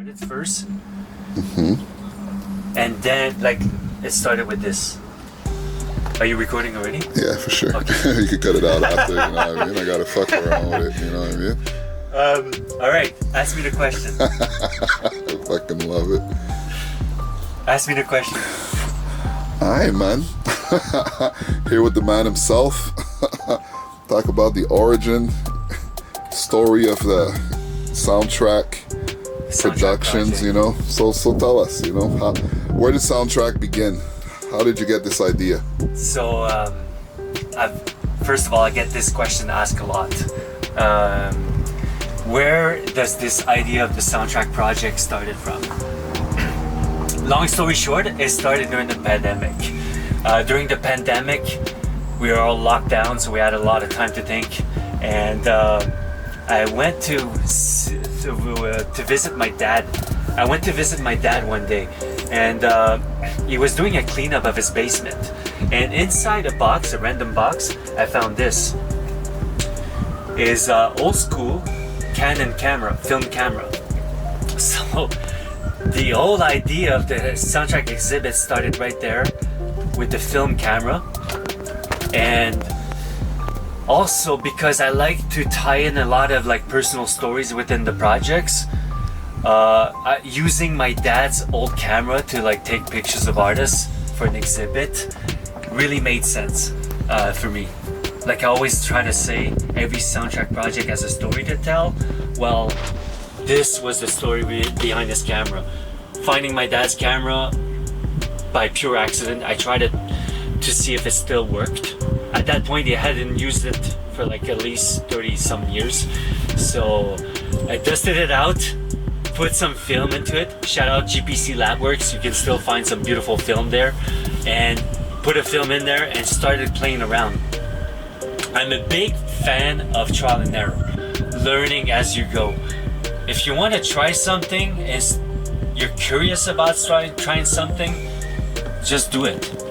credits first, and then like it started with this. Are you recording already? Yeah, for sure. Okay. You could cut it out after, you know what I mean? I gotta fuck around with it, you know what I mean? All right, ask me the question. I fucking love it. Ask me the question. Alright, man. Here with the man himself. Talk about the origin story of the soundtrack productions, project. you know. So tell us, you know, where did soundtrack begin? How did you get this idea? So, first of all, I get this question asked a lot. Where does this idea of the soundtrack project started from? Long story short, it started during the pandemic. During the pandemic, we were all locked down, so we had a lot of time to think. And I went to visit my dad. I went to visit my dad one day, and he was doing a cleanup of his basement. And inside a box, a random box, I found this. Is old school Canon camera, film camera. So the whole idea of the soundtrack exhibit started right there with the film camera. And also because I like to tie in a lot of like personal stories within the projects, using my dad's old camera to like take pictures of artists for an exhibit really made sense for me. Like I always try to say, every soundtrack project has a story to tell. Well, this was the story behind this camera. Finding my dad's camera by pure accident, I tried it to see if it still worked. At that point, he hadn't used it for like at least 30 some years. So I dusted it out, put some film into it. Shout out GPC Labworks, you can still find some beautiful film there. And put a film in there and started playing around. I'm a big fan of trial and error, learning as you go. If you want to try something and you're curious about trying something, just do it.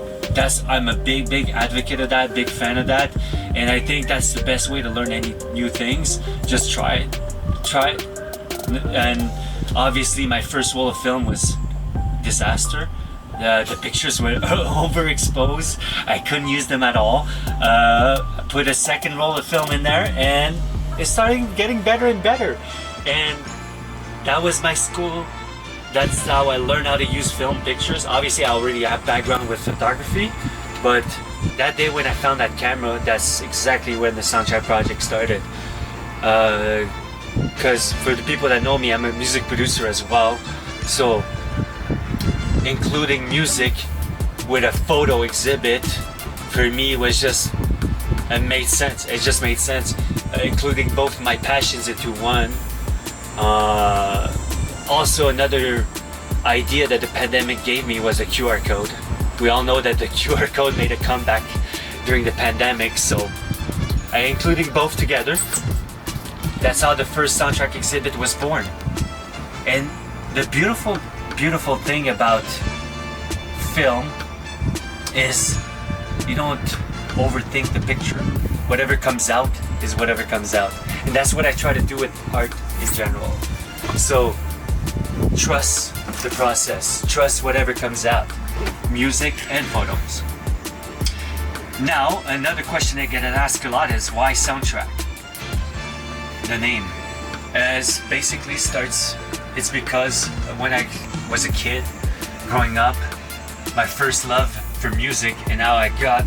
I'm a big advocate of that, big fan of that, and I think that's the best way to learn any new things. Just try it. And obviously my first roll of film was disaster. The pictures were overexposed. I couldn't use them at all. Put a second roll of film in there, and it started getting better and better. And that was my school. That's how I learned how to use film pictures. Obviously, I already have background with photography, but that day when I found that camera, that's exactly when the soundtrack project started. Because for the people that know me, I'm a music producer as well. So including music with a photo exhibit for me was just, it made sense. It just made sense, including both my passions into one. Also, another idea that the pandemic gave me was a QR code. We all know that the QR code made a comeback during the pandemic, so including both together, that's how the first soundtrack exhibit was born. And the beautiful thing about film is you don't overthink the picture. Whatever comes out is whatever comes out. And that's what I try to do with art in general. So trust the process, trust whatever comes out, music and photos. Now, another question I get asked a lot is why soundtrack? The name basically starts, it's because when I was a kid growing up, my first love for music and how I got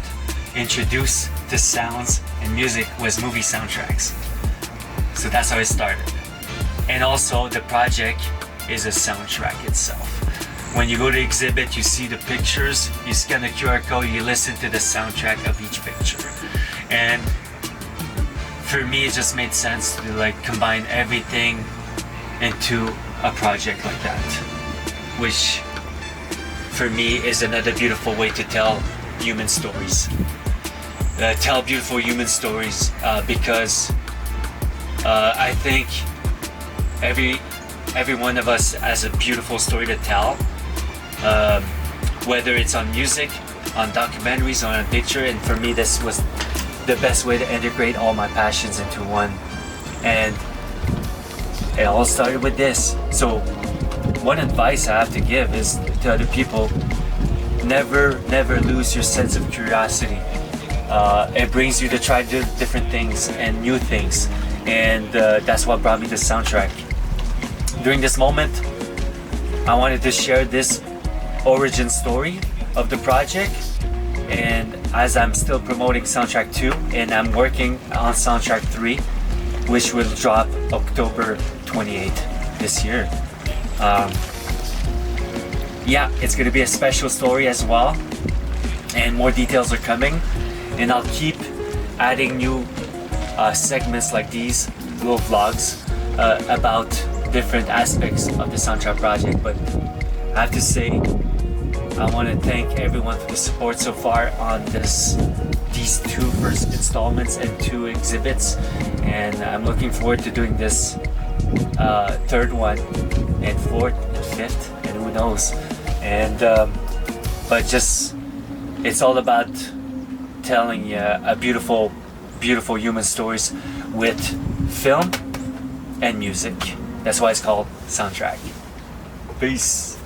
introduced to sounds and music was movie soundtracks. So that's how it started. And also the project is a soundtrack itself. When you go to exhibit, you see the pictures, you scan the QR code, you listen to the soundtrack of each picture. And for me, it just made sense to like combine everything into a project like that, which for me is another beautiful way to tell human stories. Tell beautiful human stories because I think every one of us has a beautiful story to tell, whether it's on music, on documentaries, on a picture. And for me, this was the best way to integrate all my passions into one. And it all started with this. So one advice I have to give is to other people: never lose your sense of curiosity. It brings you to try different things and new things, and that's what brought me the soundtrack. During this moment, I wanted to share this origin story of the project, and as I'm still promoting soundtrack 2 and I'm working on soundtrack 3, which will drop October 28th this year. Yeah, it's gonna be a special story as well, and more details are coming, and I'll keep adding new segments like these, little vlogs about different aspects of the soundtrack project. But I have to say, I want to thank everyone for the support so far on these 2 first installments and 2 exhibits, and I'm looking forward to doing this 3rd one and 4th and 5th, and who knows. And but just, it's all about telling a beautiful human stories with film and music. That's why it's called soundtrack. Peace.